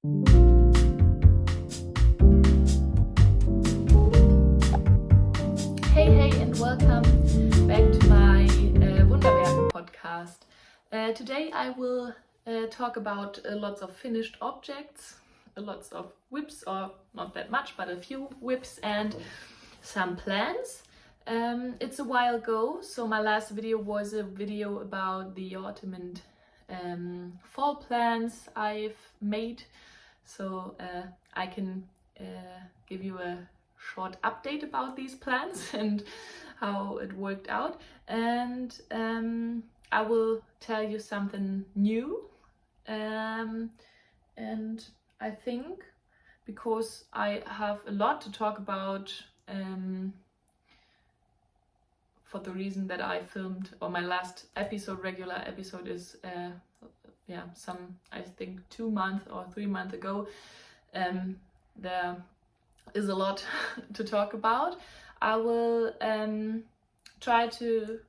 Hey, and welcome back to my Wunder Werken podcast. Today I will talk about lots of finished objects, lots of whips, or not that much, but a few whips and some plans. It's a while ago, so my last video was a video about the autumn and fall plans I've made, so I can give you a short update about these plans and how it worked out, and I will tell you something new, and I think because I have a lot to talk about, for the reason that I filmed, or my last regular episode is I think 2 months or 3 months ago. There is a lot to talk about. I will try to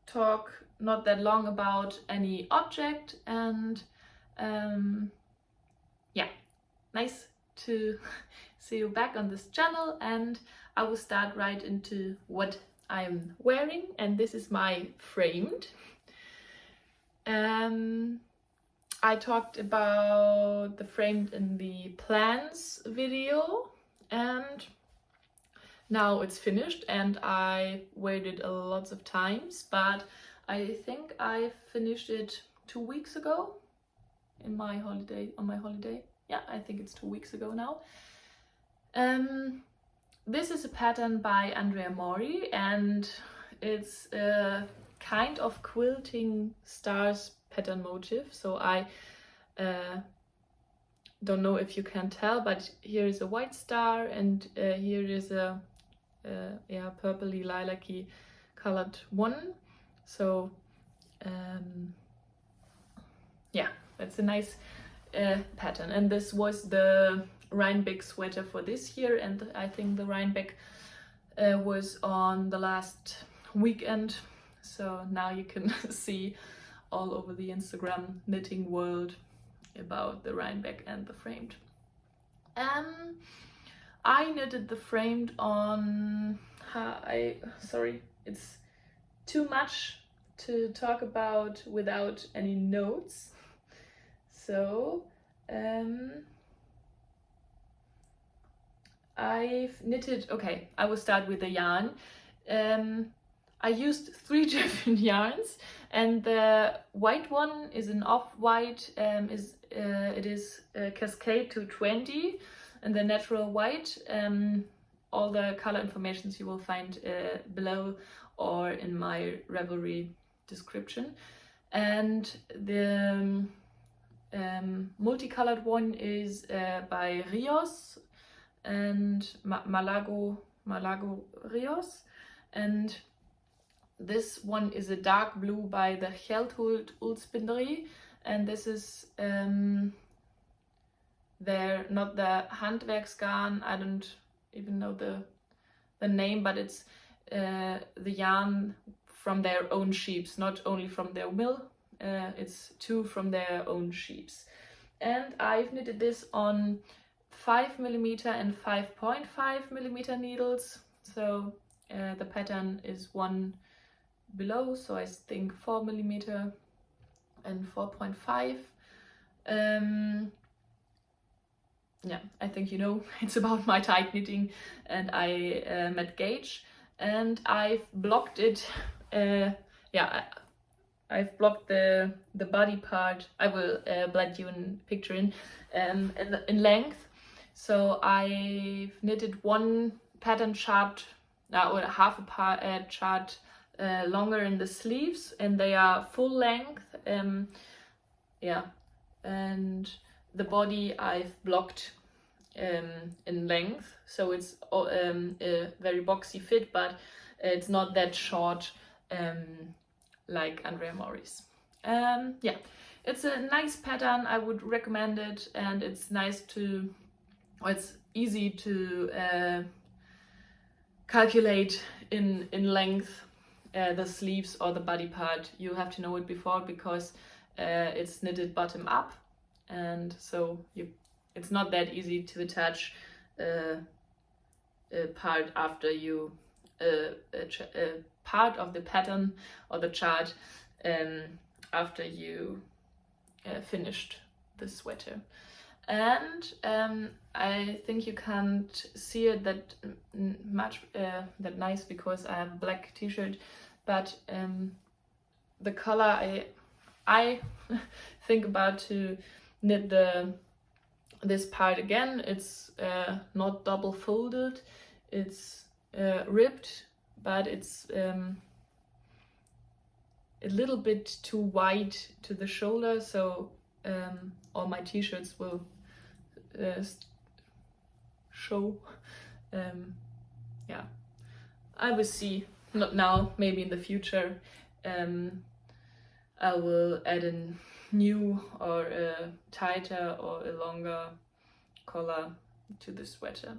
talk not that long about any object, and nice to see you back on this channel, and I will start right into what I'm wearing, and this is my framed. I talked about the framed in the plans video, and now it's finished, and I waited lots of times, but I think I finished it 2 weeks ago on my holiday. Yeah, I think it's 2 weeks ago now. This is a pattern by Andrea Mori, and it's a kind of quilting stars pattern motif. So I don't know if you can tell, but here is a white star, and here is a purpley lilac-y colored one. So that's a nice pattern, and this was the Rhinebeck sweater for this year, and I think the Rhinebeck was on the last weekend, so now you can see all over the Instagram knitting world about the Rhinebeck and the framed. I knitted the framed on it's too much to talk about without any notes, so I've knitted, okay, I will start with the yarn. I used 3 different yarns, and the white one is an off-white, it is Cascade 220, and the natural white. All the color informations you will find below or in my Ravelry description. And the multicolored one is by Rios and Malago Rios, and this one is a dark blue by the Geldhult Ullspinderie, and this is not the Handwerksgarn, I don't even know the name, but it's the yarn from their own sheeps, not only from their mill, it's 2 from their own sheeps. And I've knitted this on 5mm and 5.5mm needles, so the pattern is one below, so I think 4mm and 4.5. I think you know it's about my tight knitting, and I met gauge, and I've blocked it. I've blocked the body part. I will blend you a picture in length. So I've knitted one pattern chart, or half a chart longer in the sleeves, and they are full length. And the body I've blocked in length, so it's a very boxy fit, but it's not that short like Andrea Mori's. It's a nice pattern. I would recommend it, and it's easy to calculate in length the sleeves or the body part. You have to know it before, because it's knitted bottom up, and so it's not that easy to attach a part after you a part of the pattern or the chart after you finished the sweater. And I think you can't see it that much that nice because I have a black t-shirt, but the color I think about to knit this part again. It's not double folded, it's ribbed, but it's a little bit too wide to the shoulder, so all my t-shirts will show. Yeah, I will see, not now, maybe in the future. I will add a new or a tighter or a longer collar to the sweater.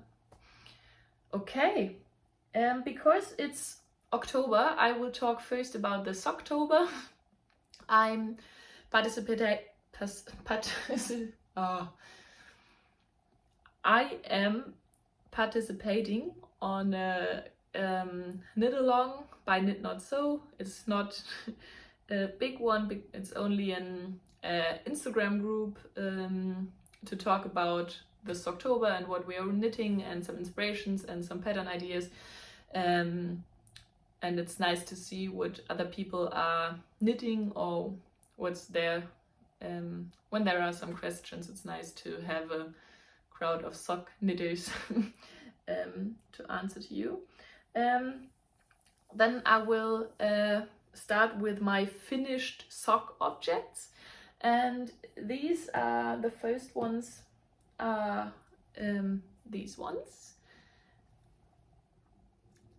Okay, because it's October, I will talk first about the Socktober. I'm I am participating on a knit along by Knit Not So. It's not a big one, it's only an Instagram group to talk about this October and what we are knitting and some inspirations and some pattern ideas. And it's nice to see what other people are knitting or what's there. When there are some questions, it's nice to have a crowd of sock knitters to answer to you. Then I will start with my finished sock objects, and these are the first ones are these ones.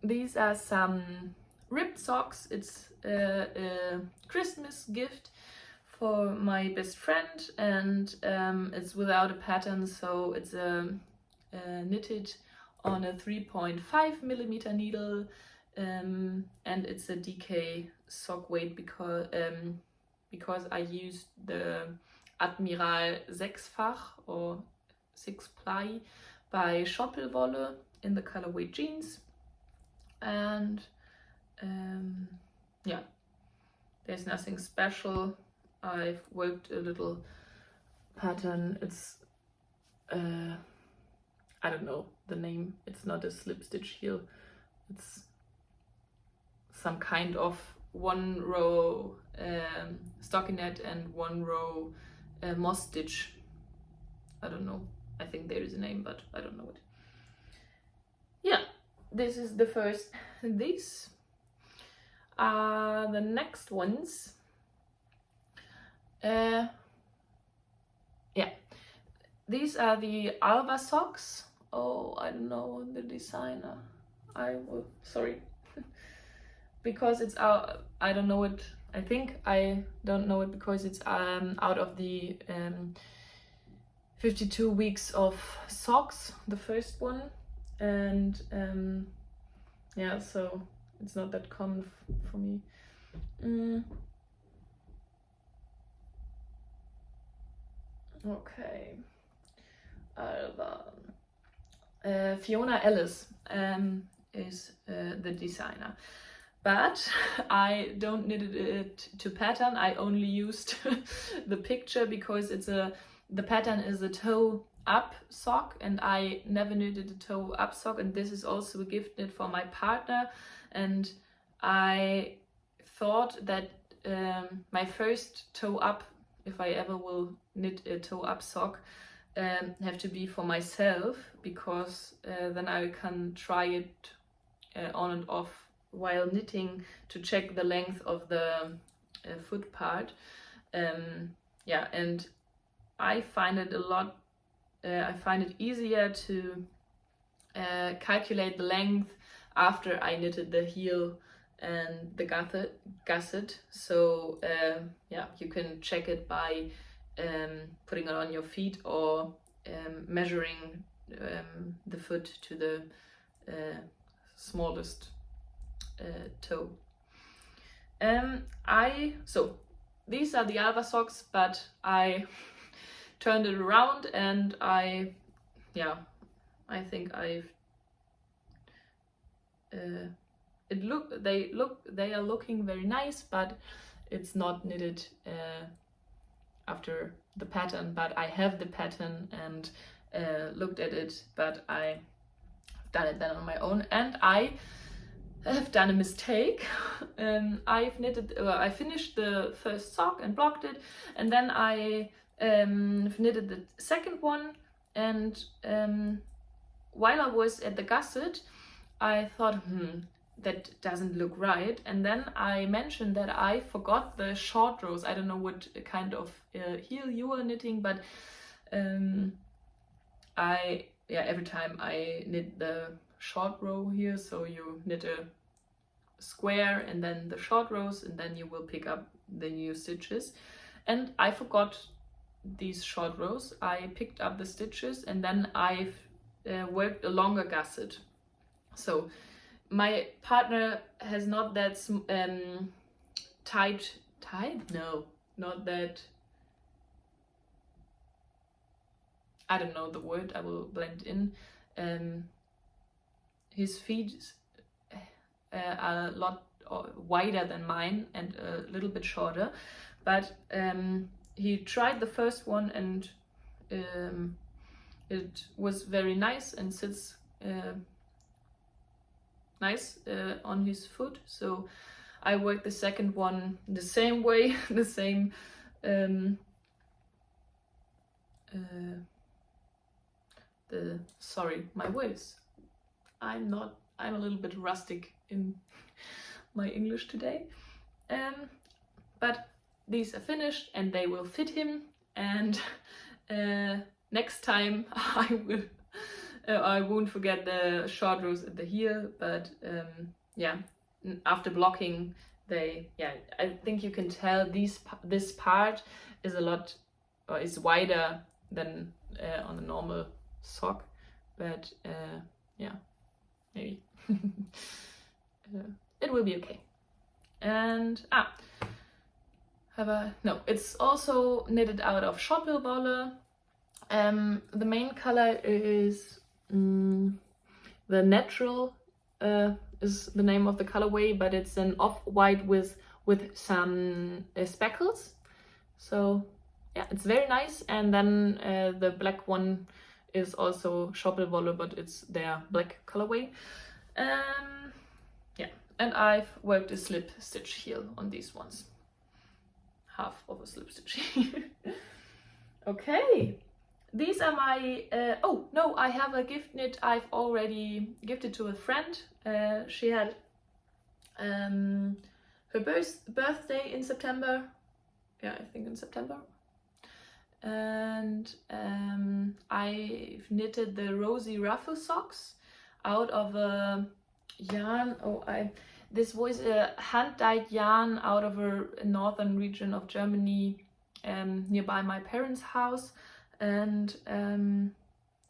These are some ribbed socks. It's a Christmas gift for my best friend, and it's without a pattern, so it's knitted on a 3.5 millimeter needle, and it's a DK sock weight because I used the Admiral 6-fach or 6-ply by Schoppelwolle in the colorway jeans. And yeah, there's nothing special. I've worked a little pattern. It's I don't know the name. It's not a slip stitch heel. It's some kind of one row stockinette and one row moss stitch. I don't know. I think there is a name, but I don't know it. Yeah, this is the first. These are the next ones. Yeah, these are the Alba socks. Oh, I don't know the designer. Sorry. Because it's out, I don't know it. I think I don't know it because it's out of the 52 weeks of socks, the first one, and yeah, so it's not that common for me. Okay, Fiona Ellis is the designer. But I don't knit it to pattern. I only used the picture because the pattern is a toe up sock, and I never knitted a toe up sock, and this is also a gift knit for my partner. And I thought that my first toe up, if I ever will knit a toe up sock, have to be for myself, because then I can try it on and off while knitting to check the length of the foot part. Yeah, and I find it I find it easier to calculate the length after I knitted the heel and the gusset. So yeah, you can check it by putting it on your feet or measuring the foot to the smallest toe. So these are the Alba socks, but I turned it around and I think I've they are looking very nice, but it's not knitted after the pattern. But I have the pattern and looked at it, but I've done it then on my own, and I have done a mistake. I finished the first sock and blocked it, and then I knitted the second one, and while I was at the gusset, I thought, that doesn't look right, and then I mentioned that I forgot the short rows. I don't know what kind of heel you are knitting, but every time I knit the short row here, so you knit a square and then the short rows, and then you will pick up the new stitches, and I forgot these short rows. I picked up the stitches, and then I've worked a longer gusset. So my partner has not that tight? No, not that. I don't know the word, I will blend in. His feet are a lot wider than mine and a little bit shorter, but he tried the first one, and it was very nice and sits nice on his foot. So I worked the second one the same way, the same sorry, my words. I'm a little bit rustic in my English today. But these are finished and they will fit him, and next time I won't forget the short rows at the heel, but after blocking I think you can tell this part is a lot, or is wider than on a normal sock, but maybe it will be okay. And it's also knitted out of Socktober. The main color is the natural is the name of the colorway, but it's an off-white with some speckles. So yeah, it's very nice. And then the black one is also Socktober, but it's their black colorway. And I've worked a slip stitch heel on these ones. Half of a slip stitch. Okay, these are my I have a gift knit I've already gifted to a friend. She had her birthday in September. Yeah, I think in September. And I've knitted the rosy ruffle socks out of a yarn. This was a hand-dyed yarn out of a northern region of Germany, nearby my parents' house, and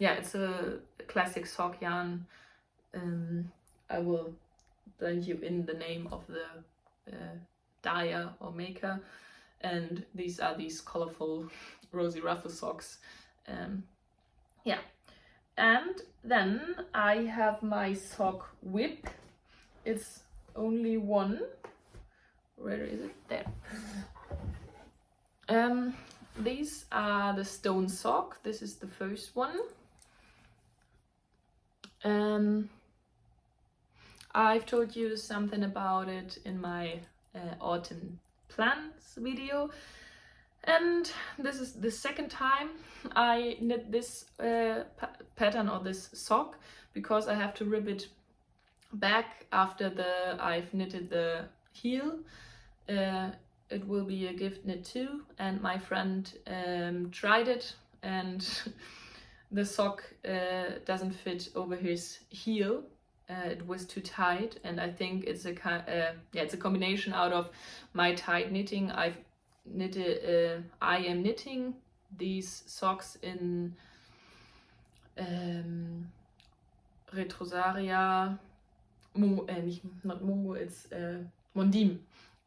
it's a classic sock yarn. I will blend you in the name of the dyer or maker, and these are these colorful rosy ruffle socks. And then I have my sock whip. It's only one. Where is it? There. These are the stone sock. This is the first one. I've told you something about it in my autumn plans video. And this is the second time I knit this pattern or this sock, because I have to rib it back after I've knitted the heel. It will be a gift knit too, and my friend tried it, and the sock doesn't fit over his heel. It was too tight, and I think it's a combination out of my tight knitting. I am knitting these socks in Retrosaria, not Mungo, it's Mondim.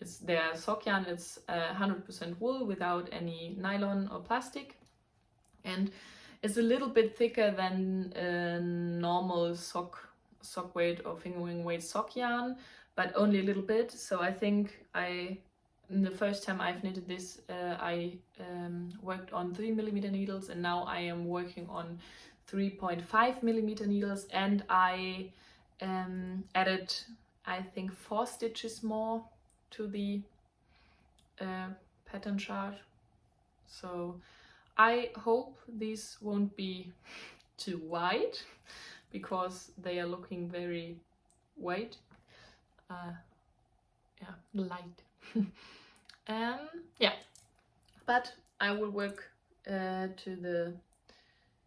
it's their sock yarn. It's 100% wool without any nylon or plastic, and it's a little bit thicker than normal sock weight or fingering weight sock yarn, but only a little bit. So I think in the first time I've knitted this, I worked on 3mm needles, and now I am working on 3.5mm needles, and I added, I think, 4 stitches more to the pattern chart. So I hope these won't be too wide, because they are looking very white, light. Yeah, but I will work to the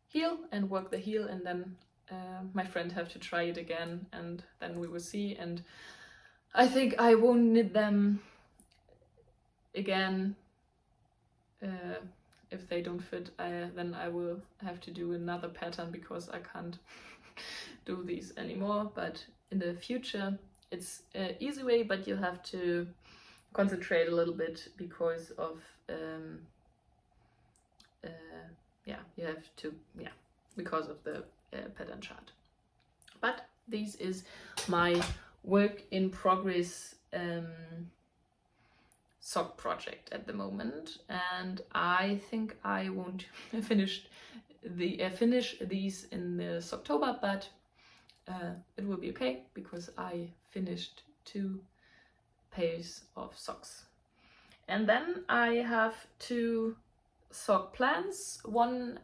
heel and work the heel, and then my friend have to try it again, and then we will see. And I think I won't knit them again. If they don't fit, then I will have to do another pattern, because I can't do these anymore. But in the future, it's an easy way, but you have to concentrate a little bit because of because of the pattern chart. But this is my work in progress sock project at the moment, and I think I won't finish these in the Socktober, but it will be okay, because I finished 2 pairs of socks. And then I have 2 sock plans. One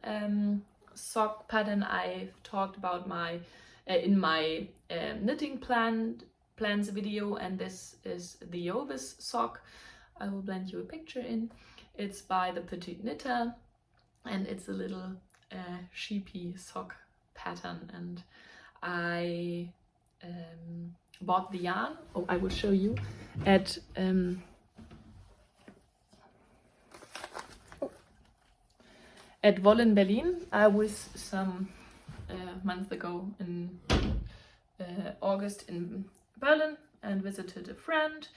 sock pattern I've talked about in my knitting plans video, and this is the Ovis sock. I will blend you a picture in. It's by the Petite Knitter, and it's a little sheepy sock pattern, and I bought the yarn. Oh, I will show you at Woll in Berlin. I was some months ago in August in Berlin and visited a friend,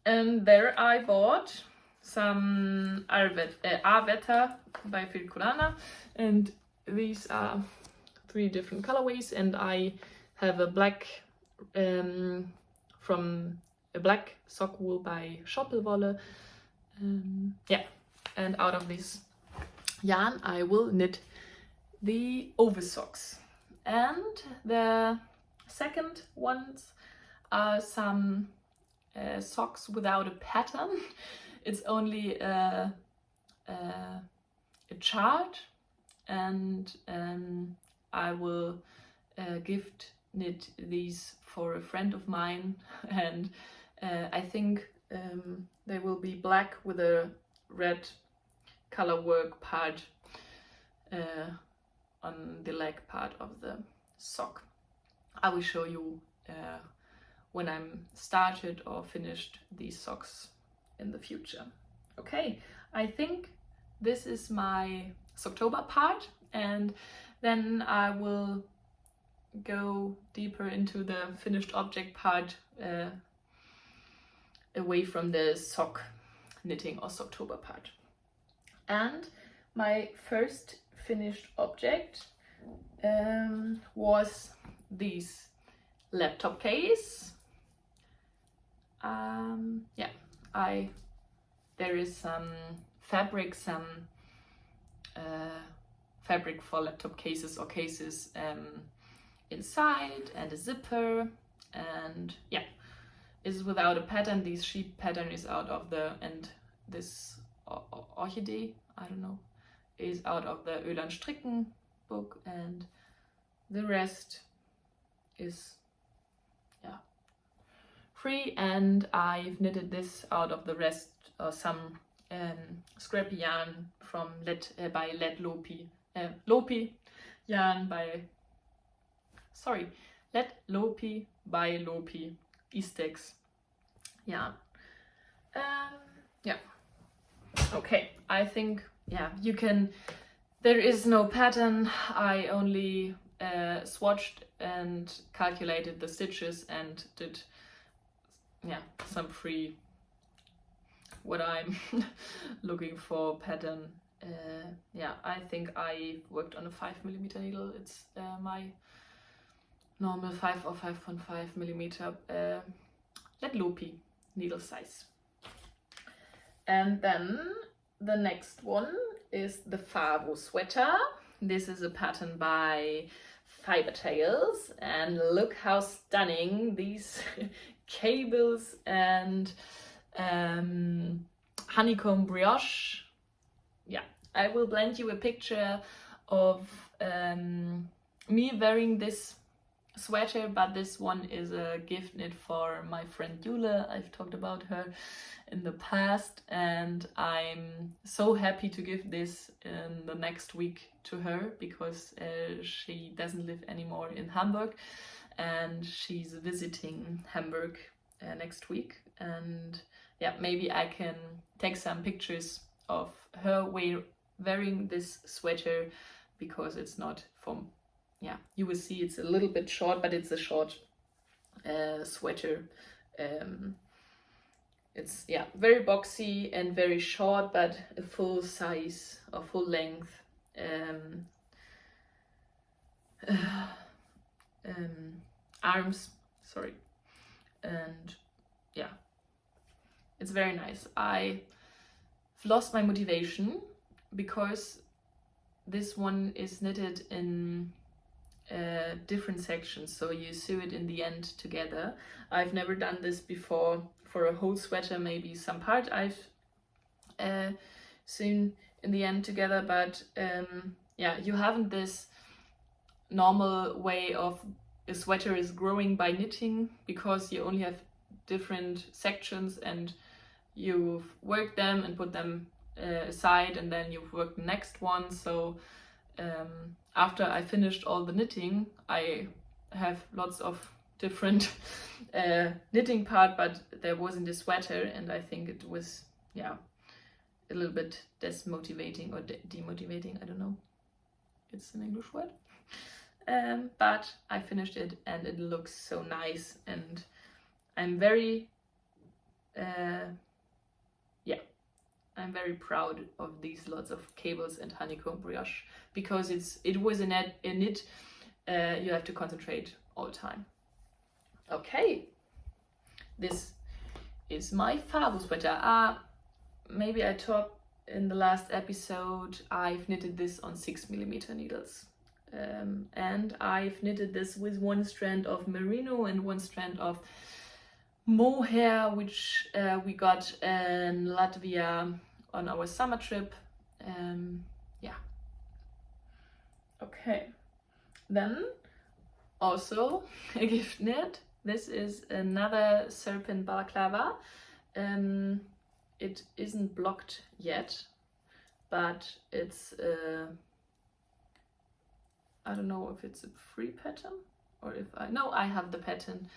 and there I bought some Arvetta by Filcolana, and these are 3 different colorways, and I have a black from a black sock wool by Schoppelwolle. And out of this yarn I will knit the Ovis socks. And the second ones are some socks without a pattern. It's only a chart, and I will gift knit these for a friend of mine, and I think they will be black with a red color work part on the leg part of the sock. I will show you when I'm started or finished these socks in the future. Okay, I think this is my Socktober part, and then I will go deeper into the finished object part, away from the sock knitting or Socktober part. And my first finished object was this laptop case. There is some fabric, fabric for laptop cases or cases inside, and a zipper, and yeah, is without a pattern. This sheep pattern is out of the, and this orchidee, I don't know, is out of the Öland Stricken book, and the rest is free. And I've knitted this out of the rest, or some scrappy yarn from by Let Lopi yarn by Let Lopi by Lopi Istex yarn. Okay, I think you can, there is no pattern. I only swatched and calculated the stitches and did yeah, some free what I'm looking for pattern. Yeah, I think I worked on a 5mm needle. It's my normal 5 or 5.5mm Let Lopi needle size. And then the next one is the Favo sweater. This is a pattern by Fiber Tales, and look how stunning these cables and honeycomb brioche. Yeah, I will blend you a picture of me wearing this sweater, but this one is a gift knit for my friend Jule. I've talked about her in the past, and I'm so happy to give this in the next week to her, because she doesn't live anymore in Hamburg and she's visiting Hamburg next week. And yeah, maybe I can take some pictures of her wearing this sweater, because it's not from, yeah, you will see it's a little bit short, but it's a short sweater. It's, yeah, very boxy and very short, but a full size or full length arms, sorry. And yeah, it's very nice. I've lost my motivation because this one is knitted in different sections, so you sew it in the end together. I've never done this before for a whole sweater. Maybe some part I've sewn in the end together, but yeah, you haven't this normal way of a sweater is growing by knitting, because you only have different sections and you've worked them and put them aside, and then you've worked the next one. So after I finished all the knitting, I have lots of different knitting part, but there wasn't a sweater, and I think it was, yeah, a little bit demotivating or demotivating, I don't know, it's an English word. But I finished it and it looks so nice, and I'm very yeah, I'm very proud of these lots of cables and honeycomb brioche, because it was a knit you have to concentrate all the time. Okay, this is my Favo sweater. Maybe I talked in the last episode, I've knitted this on 6mm needles. And I've knitted this with one strand of merino and one strand of mohair, which we got in Latvia on our summer trip. Yeah. Okay. Then also a gift knit. This is another serpent balaclava. It isn't blocked yet, but it's I don't know if it's a free pattern or if I have the pattern,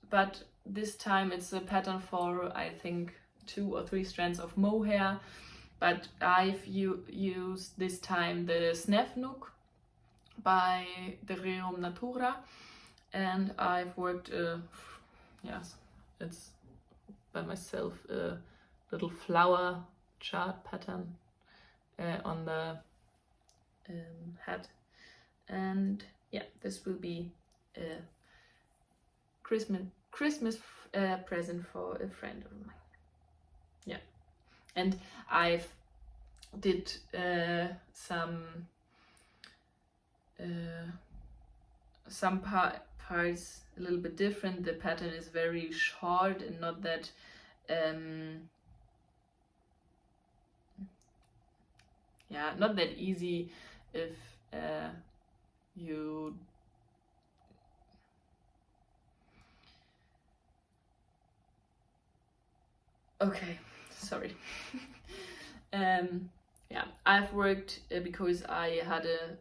but this time it's a pattern for, I think, 2 or 3 strands of mohair, but I've used this time the Snefnuk by the Rerum Natura, and I've worked yes, it's by myself, a little flower chart pattern on the hat, and yeah, this will be a Christmas present for a friend of mine. Yeah, and I've did some parts a little bit different. The pattern is very short and not that yeah, not that easy if you okay, sorry. Yeah, I've worked because I had a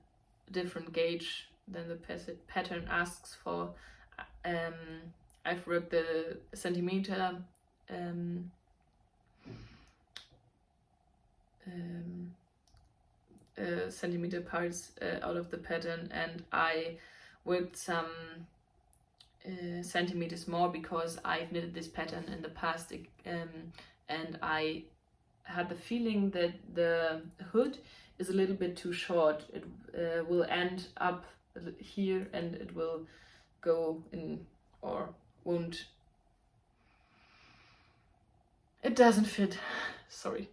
different gauge than the pattern asks for. I've worked the centimeter centimeter parts out of the pattern, and I worked some centimeters more because I've knitted this pattern in the past, and I had the feeling that the hood is a little bit too short. It will end up here and it will go in, or won't, it doesn't fit, sorry,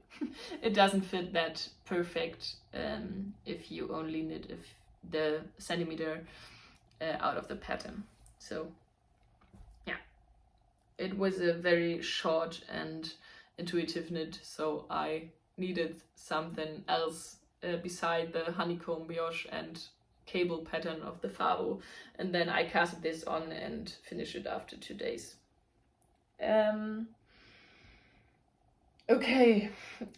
it doesn't fit that perfect if you only knit the centimeter out of the pattern. So yeah, it was a very short and intuitive knit, so I needed something else beside the honeycomb brioche and cable pattern of the Fabo, and then I casted this on and finished it after 2 days. Okay,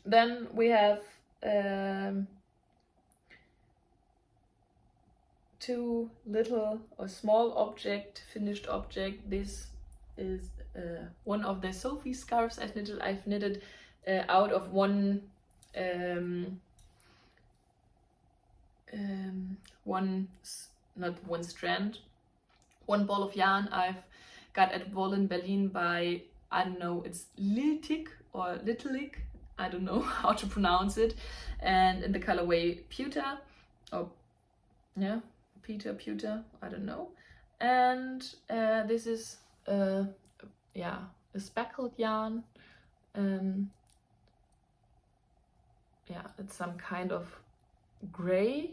then we have two little or small finished object. This is one of the Sophie scarves I've knitted. I've knitted out of one ball of yarn I've got at Wool in Berlin by, I don't know, it's Liltik or Littlik, I don't know how to pronounce it, and in the colorway Pewter, or yeah, pewter, I don't know. And this is a speckled yarn. Yeah, it's some kind of gray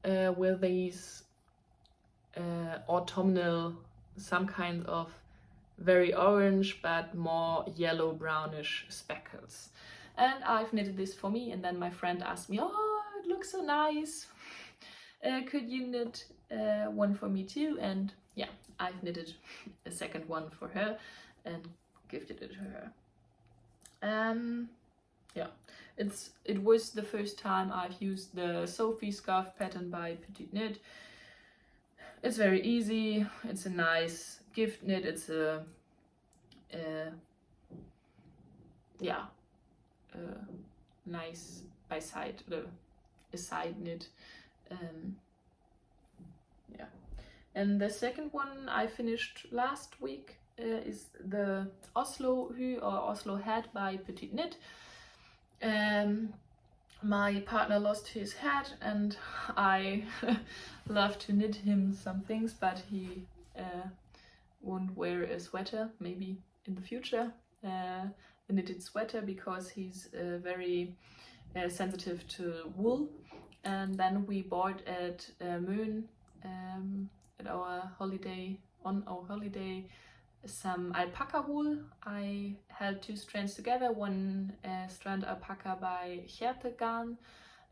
with these autumnal, some kind of very orange but more yellow brownish speckles. And I've knitted this for me, and then my friend asked me, oh, it looks so nice, could you knit one for me too? And yeah, I've knitted a second one for her and gifted it to her. Yeah, it was the first time I've used the Sophie scarf pattern by Petite Knit. It's very easy, it's a nice gift knit, it's a nice a side knit. Yeah, and the second one I finished last week is the Oslo Hue or Oslo Hat by Petite Knit. My partner lost his hat and I love to knit him some things, but he won't wear a sweater, maybe in the future, a knitted sweater, because he's very sensitive to wool. And then we bought at Möen at our holiday, some alpaca wool. I held 2 strands together, one strand alpaca by Hjertegarn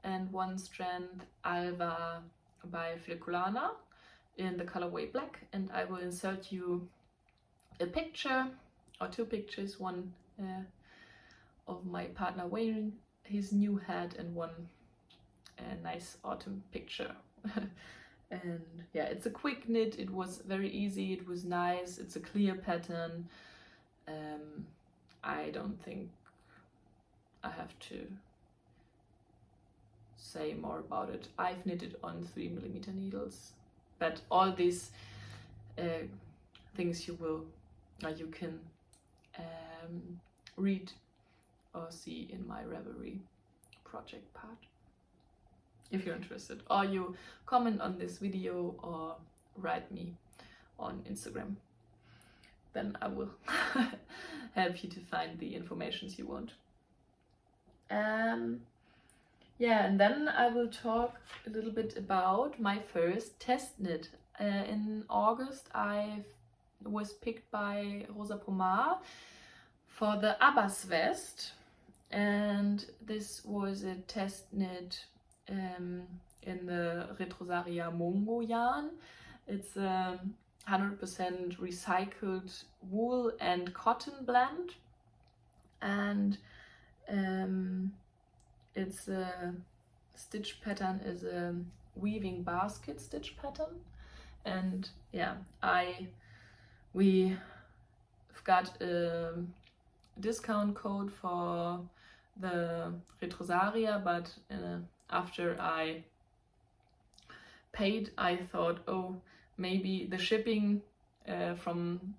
and one strand alva by Flekulana in the colorway black, and I will insert you a picture or 2 pictures, one of my partner wearing his new hat and one nice autumn picture. And yeah, it's a quick knit, it was very easy, it was nice, it's a clear pattern. I don't think I have to say more about it. I've knitted on 3mm needles, but all these things you can read or see in my Revelry project part, if you're interested, or you comment on this video or write me on Instagram. Then I will help you to find the informations you want. Yeah, and then I will talk a little bit about my first test knit. In August I was picked by Rosa Pomar for the Abbas vest, and this was a test knit in the Retrosaria Mongo yarn. It's 100% recycled wool and cotton blend, and its stitch pattern is a weaving basket stitch pattern. And yeah, we've got a discount code for the Retrosaria, but after I paid, I thought, oh, maybe the shipping from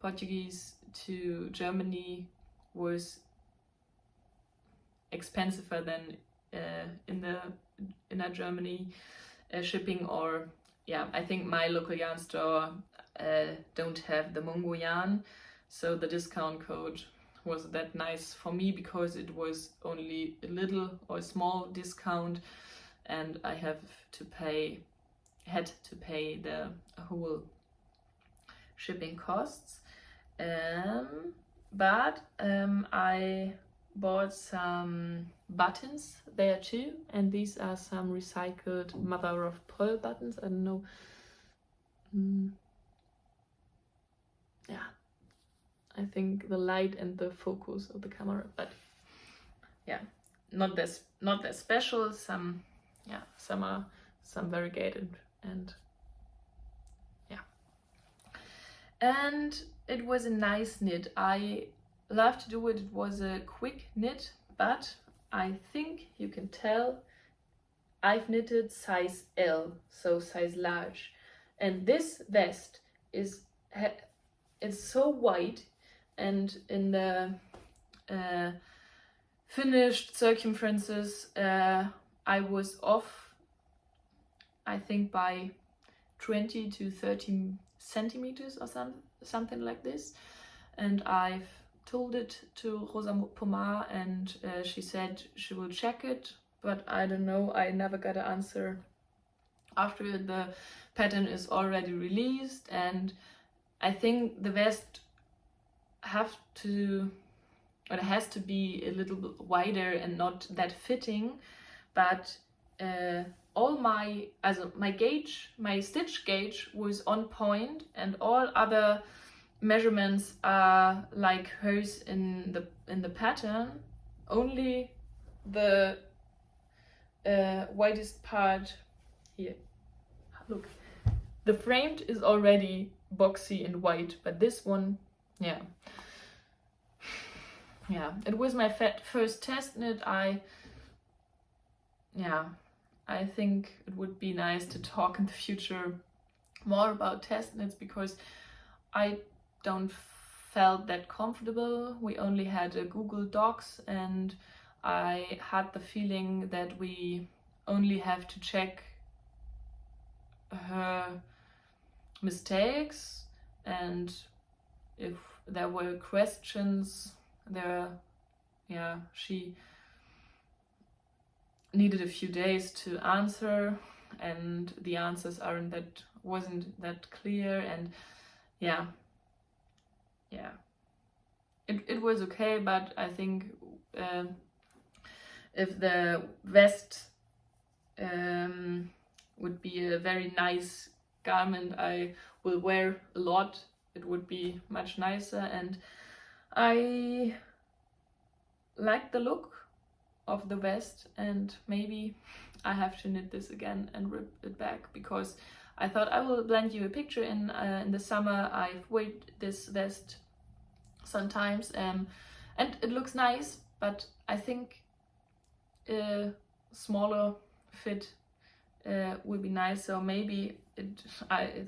Portuguese to Germany was expensive than in Germany shipping, or yeah, I think my local yarn store don't have the Mungo yarn, so the discount code was that nice for me because it was only a little or a small discount, and I had to pay the whole shipping costs. But I bought some buttons there too, and these are some recycled mother of pearl buttons. I don't know. Yeah, I think the light and the focus of the camera, but yeah, not that special. Some are some variegated, and yeah, and it was a nice knit. I love to do it. It was a quick knit, but I think you can tell I've knitted size L, so size large, and this vest is it's so white, and in the finished circumferences I was off, I think, by 20 to 30 centimeters or something like this, and I've told it to Rosa Pomar, and she said she will check it, but I don't know, I never got an answer after the pattern is already released. And I think the vest has to be a little bit wider and not that fitting, but all my stitch gauge was on point, and all other measurements are like hers in the pattern. Only the widest part here, look, the framed is already boxy and white, but this one, yeah, it was my first test knit. I think it would be nice to talk in the future more about test knits, because I don't felt that comfortable. We only had a Google Docs, and I had the feeling that we only have to check her mistakes, and if there were questions she needed a few days to answer, and the answers wasn't that clear, and it was okay. But I think if the vest would be a very nice garment I will wear a lot, it would be much nicer, and I like the look of the vest, and maybe I have to knit this again and rip it back, because I thought I will blend you a picture in the summer. I've worn this vest sometimes, and it looks nice, but I think a smaller fit would be nice. So maybe I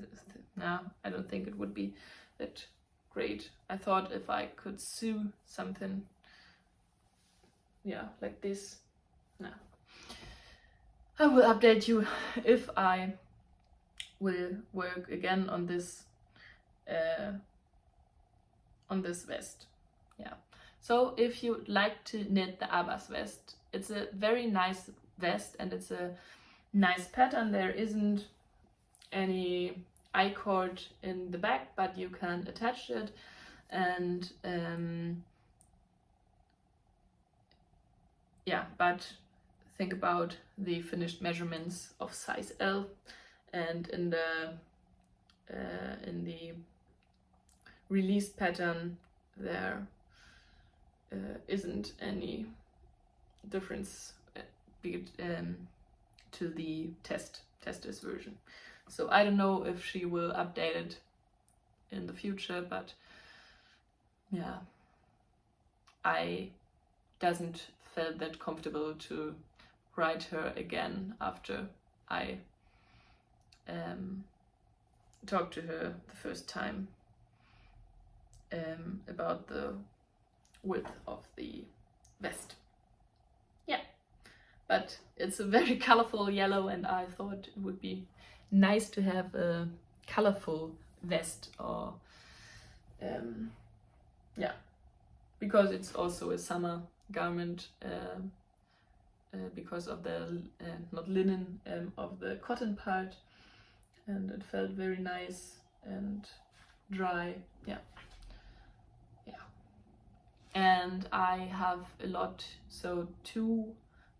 don't think it would be that great. I thought if I could sew something like this. I will update you if I will work again on this vest. So if you like to knit the Abbas vest, it's a very nice vest, and it's a nice pattern. There isn't any I-cord in the back, but you can attach it, and but think about the finished measurements of size L, and in the released pattern there isn't any difference to the tester's version. So I don't know if she will update it in the future, but I doesn't feel that comfortable to write her again after I talk to her the first time about the width of the vest. Yeah, but it's a very colorful yellow, and I thought it would be nice to have a colorful vest, or yeah, because it's also a summer garment, because of the not linen, of the cotton part, and it felt very nice and dry. Yeah. And I have a lot, so 2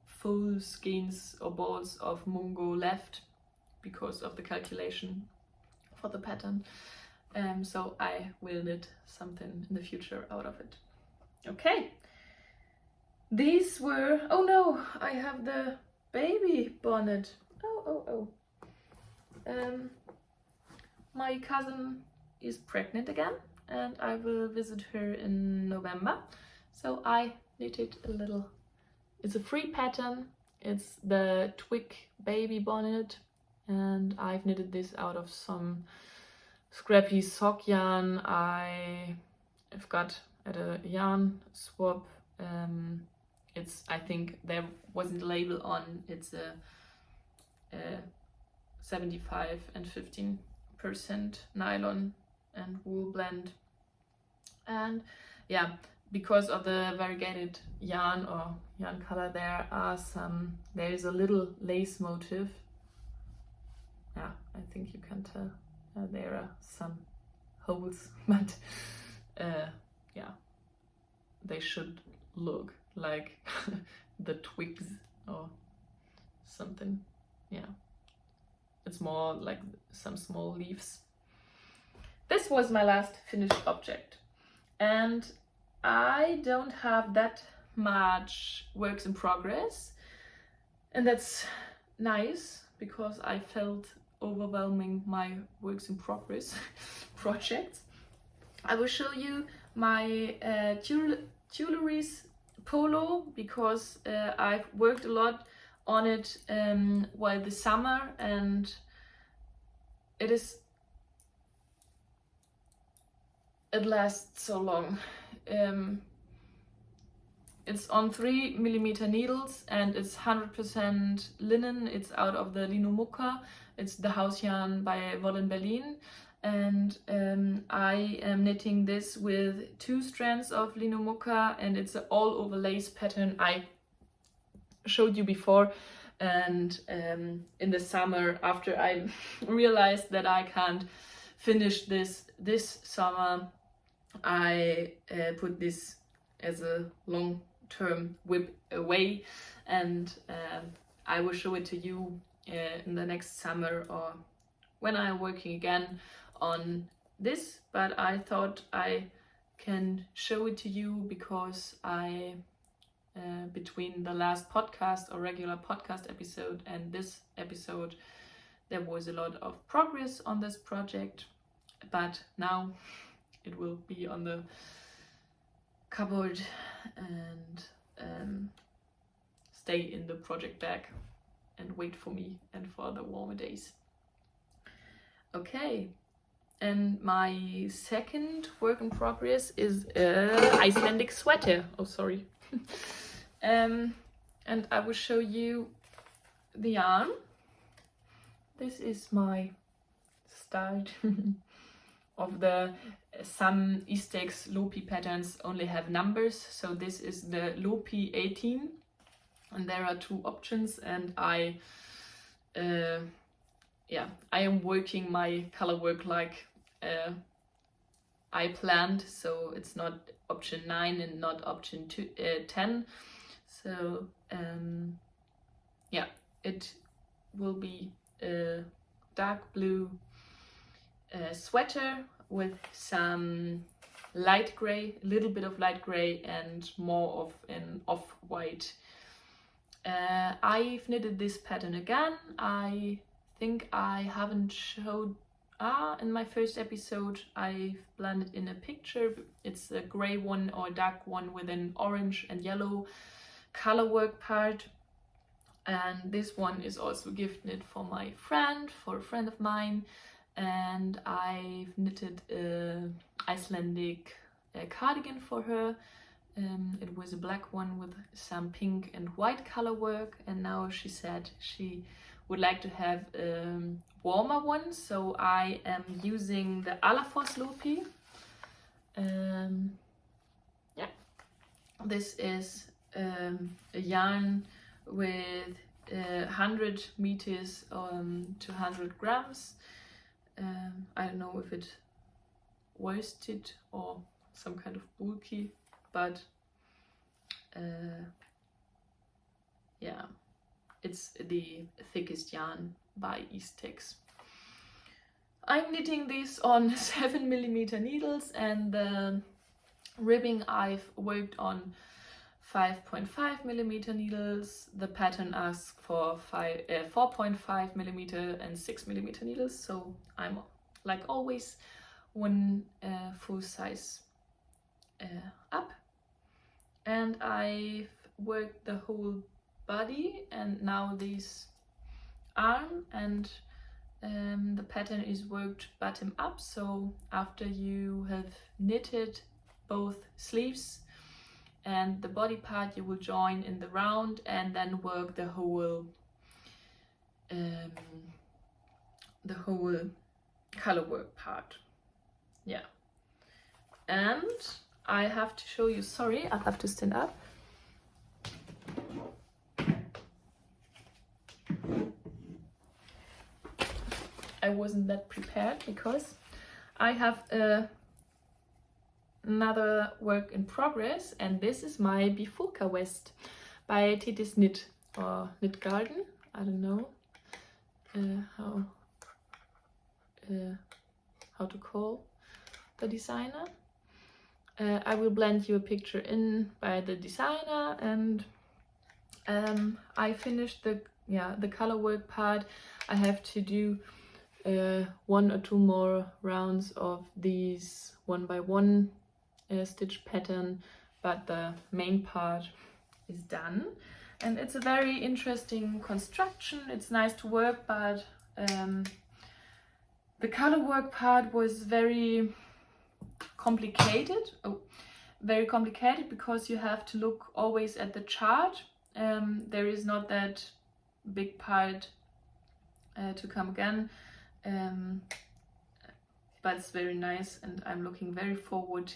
full skeins or balls of mungo left because of the calculation for the pattern. So I will knit something in the future out of it. Okay, these were, oh no, I have the baby bonnet. Oh. My cousin is pregnant again, and I will visit her in November. So I knitted a little, it's a free pattern. It's the twig baby bonnet, and I've knitted this out of some scrappy sock yarn I've got at a yarn swap. It's, I think there wasn't a label on, it's a 75 and 15% nylon and wool blend. And yeah, because of the variegated yarn or yarn color, there is a little lace motif. Yeah, I think you can tell there are some holes, but yeah, they should look like the twigs or something. Yeah, it's more like some small leaves. This was my last finished object, and I don't have that much works in progress, and that's nice because I felt overwhelming my works in progress projects. I will show you my Tuileries polo, because I've worked a lot on it while the summer, and it lasts so long. It's on 3mm needles, and it's 100% linen. It's out of the Linumuka. It's the house yarn by Woller Berlin, and I am knitting this with 2 strands of Linumuka, and it's an all over lace pattern I showed you before. And in the summer, after I realized that I can't finish this summer, I put this as a long-term whip away, and I will show it to you in the next summer or when I'm working again on this. But I thought I can show it to you because I between the last podcast or regular podcast episode and this episode, there was a lot of progress on this project, but now it will be on the cupboard and stay in the project bag and wait for me and for the warmer days. Okay, and my second work in progress is an Icelandic sweater. Oh, sorry. And I will show you the yarn. This is my start of the some Istex Lopi patterns only have numbers, so this is the Lopi 18, and there are 2 options, and I am working my color work like I planned, so it's not option 9 and not option 10. So yeah, it will be a dark blue sweater with some light gray, a little bit of light gray, and more of an off-white. I've knitted this pattern again. I think I haven't showed in my first episode. I've blended in a picture. It's a gray one or a dark one with an orange and yellow color work part, and this one is also gift knit for my friend, for a friend of mine, and I've knitted an Icelandic cardigan for her. It was a black one with some pink and white color work, and now she said she would like to have a warmer one, so I am using the Alafos Loopy. Yeah, this is a yarn with 100 meters to 100 grams. I don't know if it worsted or some kind of bulky, but yeah, it's the thickest yarn by Eastex. I'm knitting this on 7mm needles, and the ribbing I've worked on 5.5mm needles. The pattern asks for 4.5mm and 6mm needles, so I'm, like always, one full size up. And I've worked the whole body and now this arm, and the pattern is worked bottom up, so after you have knitted both sleeves and the body part, you will join in the round and then work the whole color work part. Yeah, and I have to show you, sorry, I have to stand up. I wasn't that prepared because I have another work in progress, and this is my bifurca vest by Titis Knit or Knit Garden. I don't know how to call the designer. I will blend you a picture in by the designer, and I finished the color work part. I have to do 1 or 2 more rounds of these 1x1 stitch pattern, but the main part is done, and it's a very interesting construction. It's nice to work, but the color work part was very complicated. Very complicated because you have to look always at the chart. There is not that big part to come again, but it's very nice, and I'm looking very forward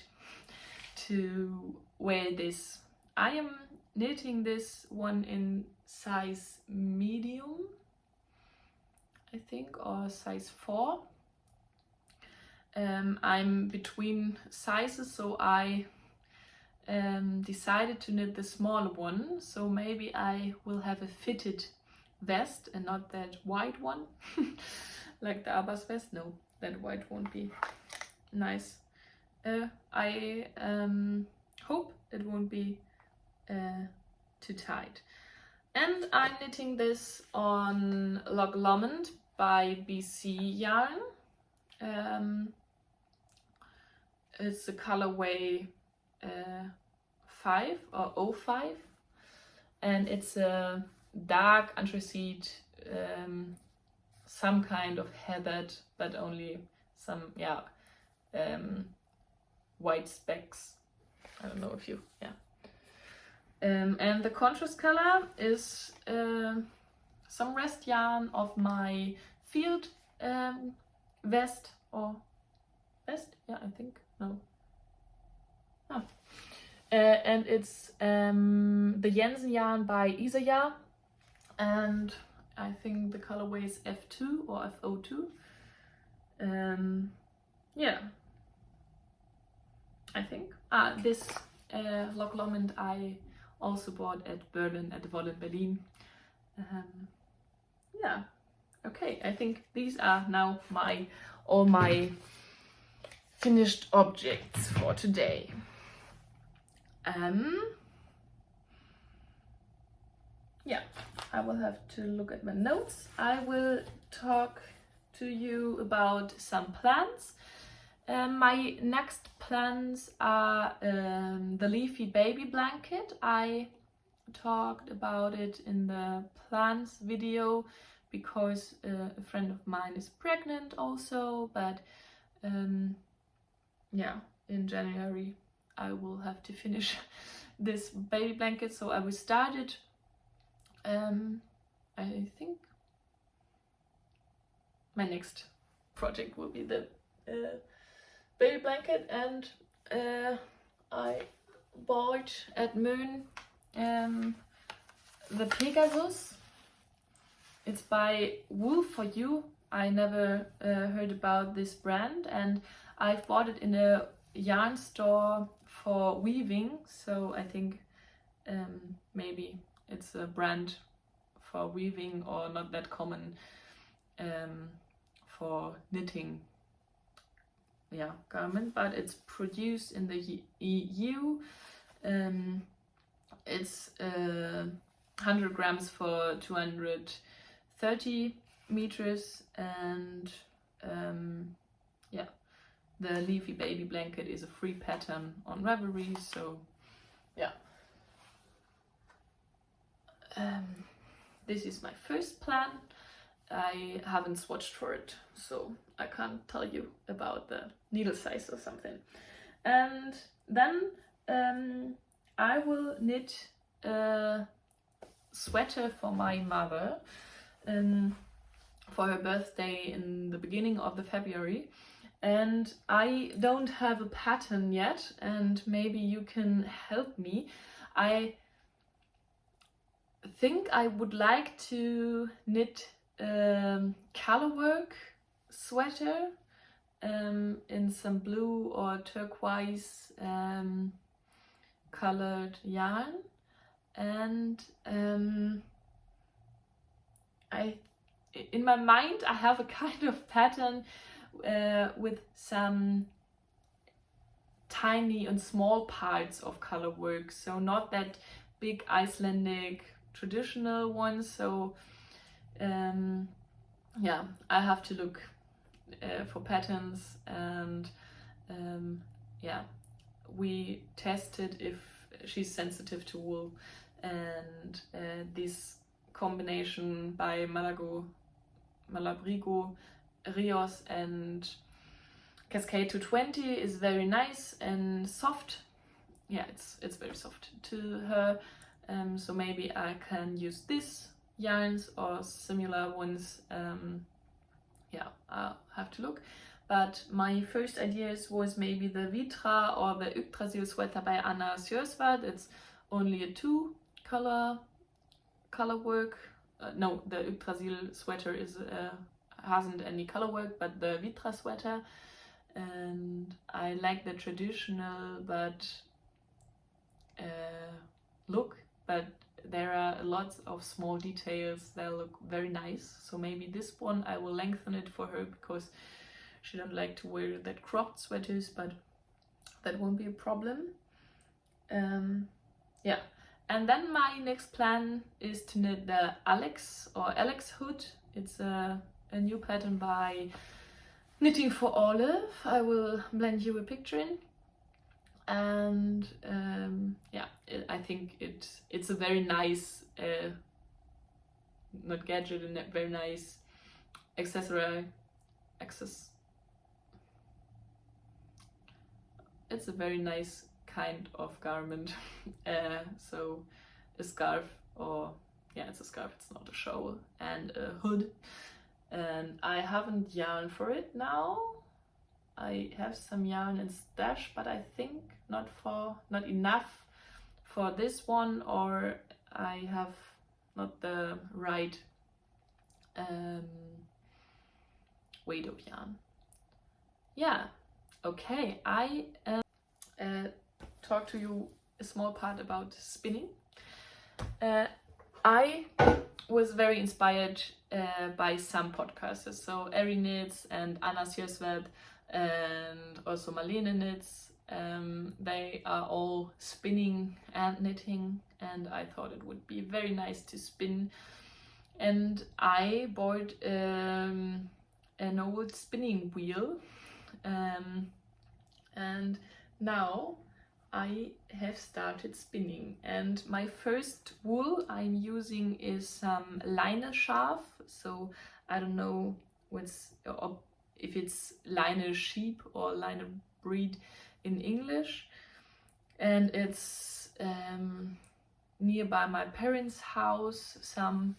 to wear this. I am knitting this one in size medium, I think, or size 4. I'm between sizes, so I decided to knit the smaller one, so maybe I will have a fitted vest and not that white one like the Abbas vest. No, that white won't be nice. I hope it won't be too tight. And I'm knitting this on Loch Lomond by BC Yarn. It's the colorway 5 or 05, and it's a dark anthracite, some kind of heathered, but only some white specks. I don't know if you and the contrast color is some rest yarn of my field vest, or vest, yeah, I think, no. Oh. And it's the Jensen yarn by Isaya, and I think the colorway is F2 or FO2. Yeah, I think. This Loch Lomond I also bought at Berlin, at the Wolle in Berlin. Yeah, okay, I think these are now all my finished objects for today. Yeah, I will have to look at my notes. I will talk to you about some plans. My next plans are the leafy baby blanket. I talked about it in the plans video because a friend of mine is pregnant also, but yeah, in January I will have to finish this baby blanket, so I will start it. I think my next project will be the baby blanket, and I bought at Moon the Pegasus. It's by Wool for You. I never heard about this brand, and I've bought it in a yarn store for weaving, so I think maybe it's a brand for weaving or not that common for knitting garment, but it's produced in the EU. It's 100 grams for 230 meters, and yeah, the leafy baby blanket is a free pattern on Ravelry, so yeah. This is my first plan. I haven't swatched for it, so I can't tell you about the needle size or something. And then I will knit a sweater for my mother for her birthday in the beginning of the February. And I don't have a pattern yet, and maybe you can help me. I think I would like to knit colorwork sweater in some blue or turquoise colored yarn, and in my mind I have a kind of pattern with some tiny and small parts of colorwork, so not that big Icelandic traditional ones. So yeah, I have to look for patterns, and yeah, we tested if she's sensitive to wool, and this combination by Malabrigo, Rios and Cascade 220 is very nice and soft. Yeah, it's very soft to her, so maybe I can use this yarns or similar ones. Yeah, I'll have to look. But my first ideas was maybe the Vitra or the Yggdrasil sweater by Anna Sjörsvad. It's only a 2 color work. No, the Yggdrasil sweater is hasn't any color work, but the Vitra sweater. And I like the traditional but look, but there are lots of small details that look very nice. So maybe this one I will lengthen it for her, because she don't like to wear that cropped sweaters, but that won't be a problem. Yeah, and then my next plan is to knit the Alex hood. It's a new pattern by Knitting for Olive. I will blend you a picture in. And yeah, I think it's a very nice not gadget, and a very nice accessory. It's a very nice kind of garment. So a scarf, or yeah, it's a scarf, it's not a shawl, and a hood. And I haven't yarn for it now. I have some yarn in stash, but I think not enough for this one, or I have not the right weight of yarn. Yeah, okay, I talk to you a small part about spinning. I was very inspired by some podcasters, so Eri Knits and Anna Sjörsvad, and also Marlene Knits. They are all spinning and knitting, and I thought it would be very nice to spin. And I bought an old spinning wheel, and now I have started spinning, and my first wool I'm using is some Leine Schaf. So I don't know if it's Leine sheep or Leine breed in English, and it's nearby my parents' house, some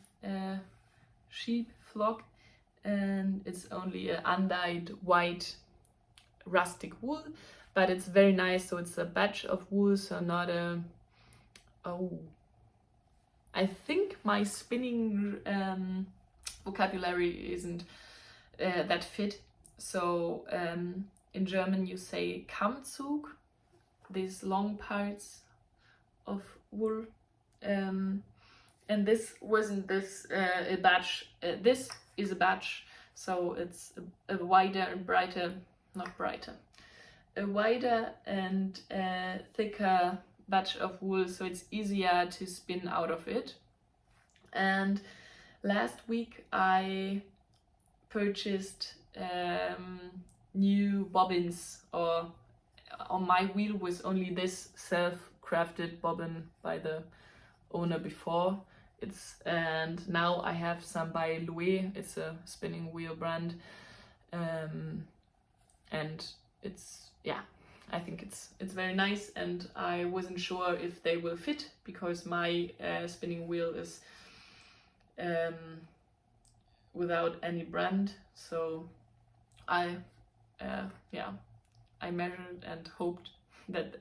sheep flock, and it's only an undyed white rustic wool, but it's very nice. So it's a batch of wool, so not a I think my spinning vocabulary isn't that fit. So in German you say Kammzug, these long parts of wool, and this wasn't this a batch. This is a batch, so it's a wider and brighter, not brighter, a wider and thicker batch of wool, so it's easier to spin out of it. And last week I purchased new bobbins, or on my wheel was only this self-crafted bobbin by the owner before. And now I have some by Louis. It's a spinning wheel brand, and it's, yeah, I think it's very nice, and I wasn't sure if they will fit because my spinning wheel is without any brand. So I measured and hoped that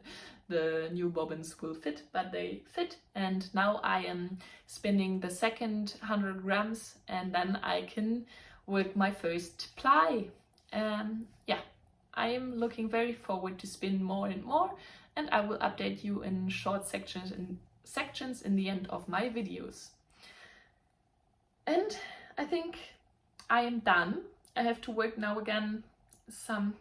the new bobbins will fit, but they fit. And now I am spinning the second 100 grams, and then I can work my first ply. I am looking very forward to spin more and more, and I will update you in short sections in the end of my videos. And I think I am done. I have to work now again some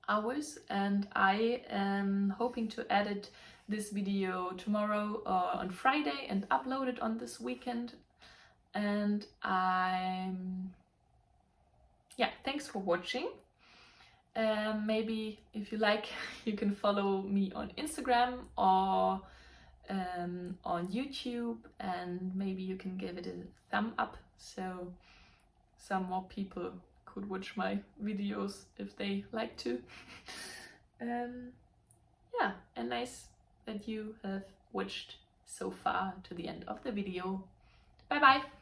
hours, and I am hoping to edit this video tomorrow or on Friday and upload it on this weekend. And thanks for watching. Maybe if you like, you can follow me on Instagram or on YouTube, and maybe you can give it a thumb up so some more people could watch my videos if they like to. And nice that you have watched so far to the end of the video. Bye bye!